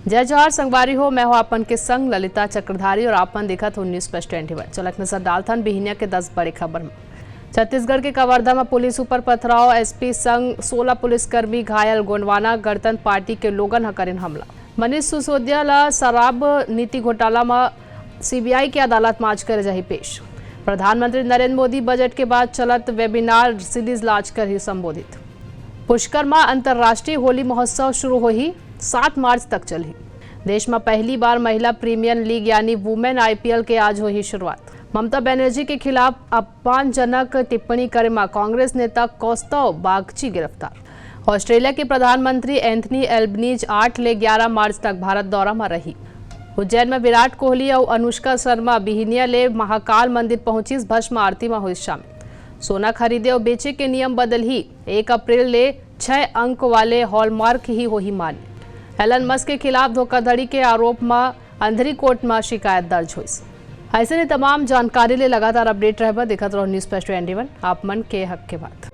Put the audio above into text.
जय जवाहर संगवारी हो। मैं हूं आपन के संग ललिता चक्रधारी और आपन देखत हो न्यूज़+21। चलक नजर डालथन बिहिनिया के 10 बड़े खबर में। छत्तीसगढ़ के कवर्धा में पुलिस ऊपर पथराव, एसपी संग 16 पुलिसकर्मी घायल। गोंडवाना गणतंत्र पार्टी के लोगन करेन हमला। मनीष सिसोदिया ला शराब नीति घोटाला में सीबीआई की अदालत में आज कर जाही पेश। प्रधानमंत्री नरेंद्र मोदी बजट के बाद चलत वेबिनार सीरीज लांच कर ही संबोधित। पुष्कर में अंतर्राष्ट्रीय होली महोत्सव शुरू हो ही 7 मार्च तक चली। देश में पहली बार महिला प्रीमियर लीग यानी वुमेन आईपीएल के आज हो ही शुरुआत। ममता बनर्जी के खिलाफ अपमानजनक टिप्पणी करे में कांग्रेस नेता कौस्तव बागची गिरफ्तार। ऑस्ट्रेलिया के प्रधानमंत्री एंथनी एल्बनीज 8 ले 11 मार्च तक भारत दौरा में रही। उज्जैन में विराट कोहली और अनुष्का शर्मा बिहिनिया ले महाकाल मंदिर पहुंची। भस्म आरती में हुई शामिल। सोना खरीदे और बेचे के नियम बदल ही 1 अप्रैल ले 6 अंक वाले हॉलमार्क ही हो ही मान्य। एलन मस्क के खिलाफ धोखाधड़ी के आरोप में अंधेरी कोर्ट में शिकायत दर्ज हुई। ऐसे ने तमाम जानकारी ले लगातार अपडेट रहे देखते रहो न्यूज़+21 आप मन के हक के बात।